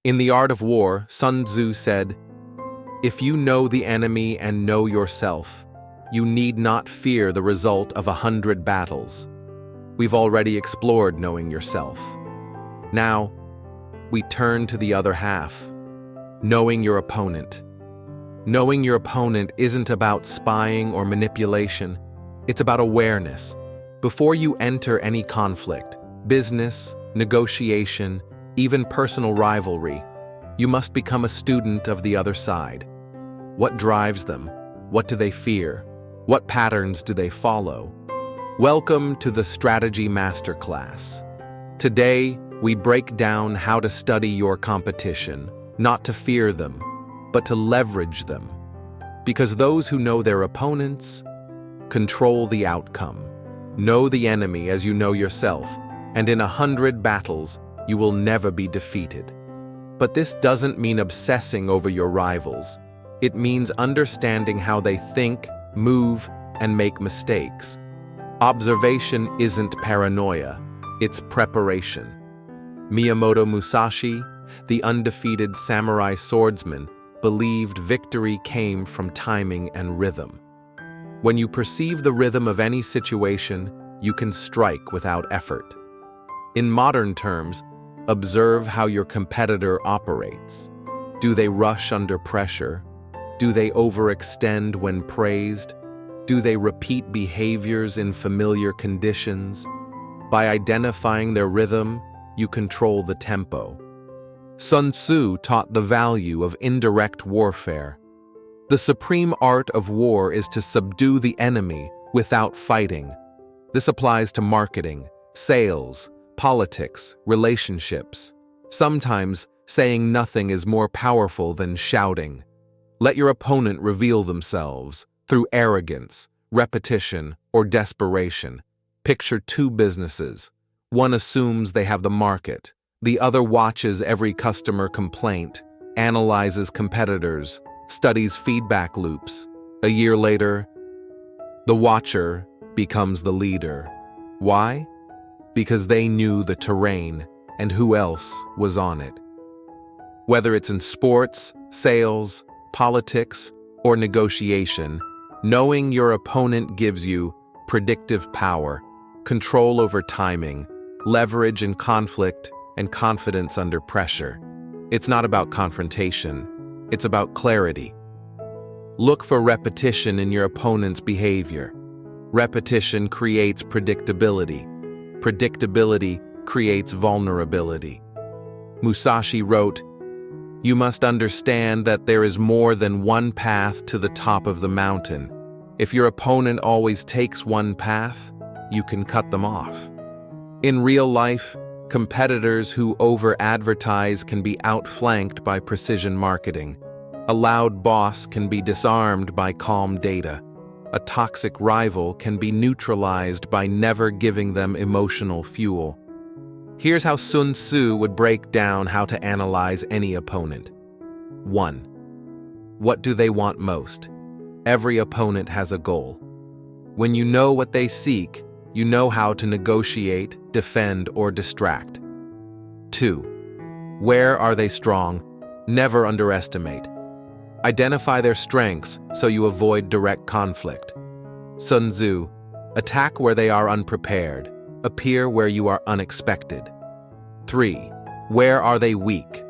In The Art of War, Sun Tzu said, "If you know the enemy and know yourself, you need not fear the result of 100 battles." We've already explored knowing yourself. Now, we turn to the other half, knowing your opponent. Knowing your opponent isn't about spying or manipulation, it's about awareness. Before you enter any conflict, business, negotiation, even personal rivalry, you must become a student of the other side. What drives them? What do they fear? What patterns do they follow? Welcome to the Strategy Masterclass. Today, we break down how to study your competition, not to fear them, but to leverage them. Because those who know their opponents control the outcome. Know the enemy as you know yourself, and in 100 battles, you will never be defeated. But this doesn't mean obsessing over your rivals. It means understanding how they think, move, and make mistakes. Observation isn't paranoia, it's preparation. Miyamoto Musashi, the undefeated samurai swordsman, believed victory came from timing and rhythm. When you perceive the rhythm of any situation, you can strike without effort. In modern terms, observe how your competitor operates. Do they rush under pressure? Do they overextend when praised? Do they repeat behaviors in familiar conditions? By identifying their rhythm, you control the tempo. Sun Tzu taught the value of indirect warfare. The supreme art of war is to subdue the enemy without fighting. This applies to marketing, sales, politics, relationships. Sometimes, saying nothing is more powerful than shouting. Let your opponent reveal themselves through arrogance, repetition, or desperation. Picture two businesses. One assumes they have the market. The other watches every customer complaint, analyzes competitors, studies feedback loops. A year later, the watcher becomes the leader. Why? Because they knew the terrain and who else was on it. Whether it's in sports, sales, politics, or negotiation, knowing your opponent gives you predictive power, control over timing, leverage in conflict, and confidence under pressure. It's not about confrontation, it's about clarity. Look for repetition in your opponent's behavior. Repetition creates predictability. Predictability creates vulnerability. Musashi wrote, "You must understand that there is more than one path to the top of the mountain. If your opponent always takes one path, you can cut them off." In real life, competitors who over-advertise can be outflanked by precision marketing. A loud boss can be disarmed by calm data. A toxic rival can be neutralized by never giving them emotional fuel. Here's how Sun Tzu would break down how to analyze any opponent. 1. What do they want most? Every opponent has a goal. When you know what they seek, you know how to negotiate, defend, or distract. 2. Where are they strong? Never underestimate. Identify their strengths so you avoid direct conflict. Sun Tzu, attack where they are unprepared. Appear where you are unexpected. 3. Where are they weak?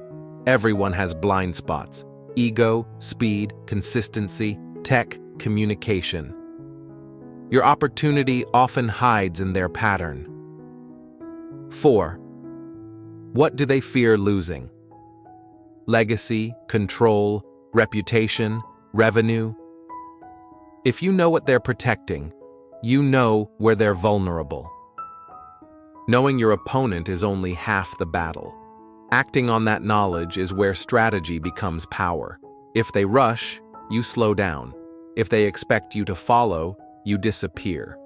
Everyone has blind spots. Ego, speed, consistency, tech, communication. Your opportunity often hides in their pattern. 4. What do they fear losing? Legacy, control, reputation, revenue. If you know what they're protecting, you know where they're vulnerable. Knowing your opponent is only half the battle. Acting on that knowledge is where strategy becomes power. If they rush, you slow down. If they expect you to follow, you disappear.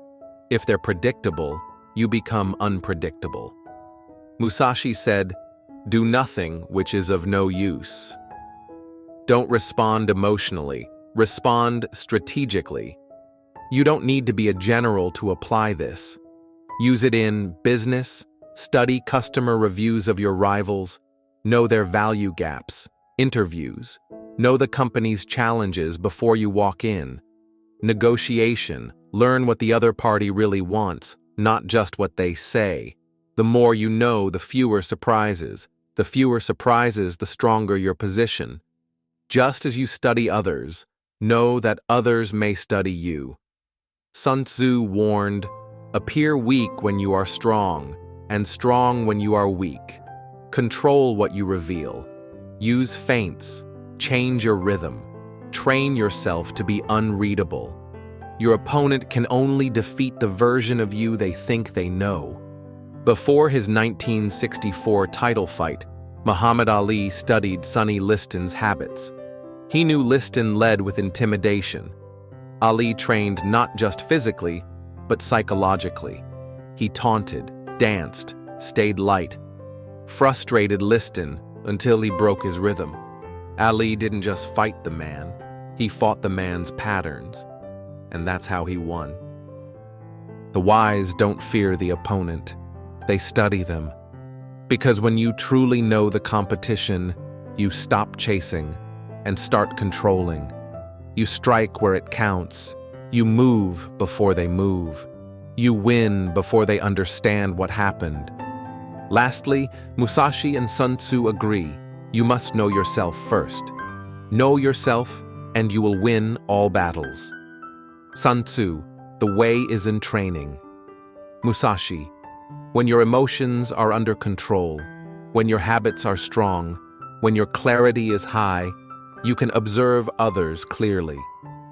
If they're predictable, you become unpredictable. Musashi said, "Do nothing which is of no use." Don't respond emotionally, respond strategically. You don't need to be a general to apply this. Use it in business, study customer reviews of your rivals, Know their value gaps, interviews. Know the company's challenges before you walk in. Negotiation. Learn what the other party really wants, not just what they say. The more you know, the fewer surprises. The fewer surprises, the stronger your position. Just as you study others, know that others may study you. Sun Tzu warned, "Appear weak when you are strong, and strong when you are weak. Control what you reveal. Use feints. Change your rhythm. Train yourself to be unreadable. Your opponent can only defeat the version of you they think they know." Before his 1964 title fight, Muhammad Ali studied Sonny Liston's habits. He knew Liston led with intimidation. Ali trained not just physically, but psychologically. He taunted, danced, stayed light, frustrated Liston until he broke his rhythm. Ali didn't just fight the man, he fought the man's patterns, and that's how he won. The wise don't fear the opponent, they study them. Because when you truly know the competition, you stop chasing and start controlling. You strike where it counts. You move before they move. You win before they understand what happened. Lastly, Musashi and Sun Tzu agree, you must know yourself first. Know yourself, and you will win all battles. Sun Tzu, the way is in training. Musashi, when your emotions are under control, when your habits are strong, when your clarity is high, you can observe others clearly.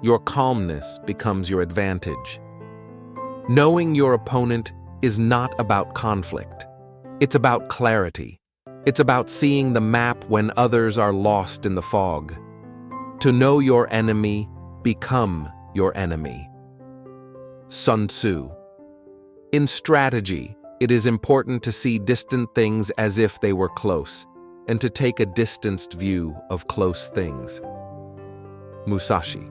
Your calmness becomes your advantage. Knowing your opponent is not about conflict. It's about clarity. It's about seeing the map when others are lost in the fog. To know your enemy, become your enemy. Sun Tzu. In strategy, it is important to see distant things as if they were close, and to take a distanced view of close things. Musashi.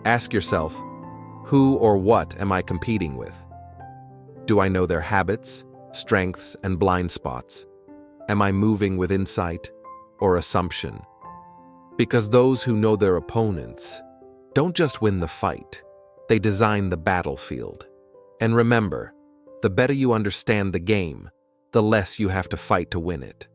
Ask yourself, who or what am I competing with? Do I know their habits, strengths, and blind spots? Am I moving with insight or assumption? Because those who know their opponents don't just win the fight, they design the battlefield. And remember, the better you understand the game, the less you have to fight to win it.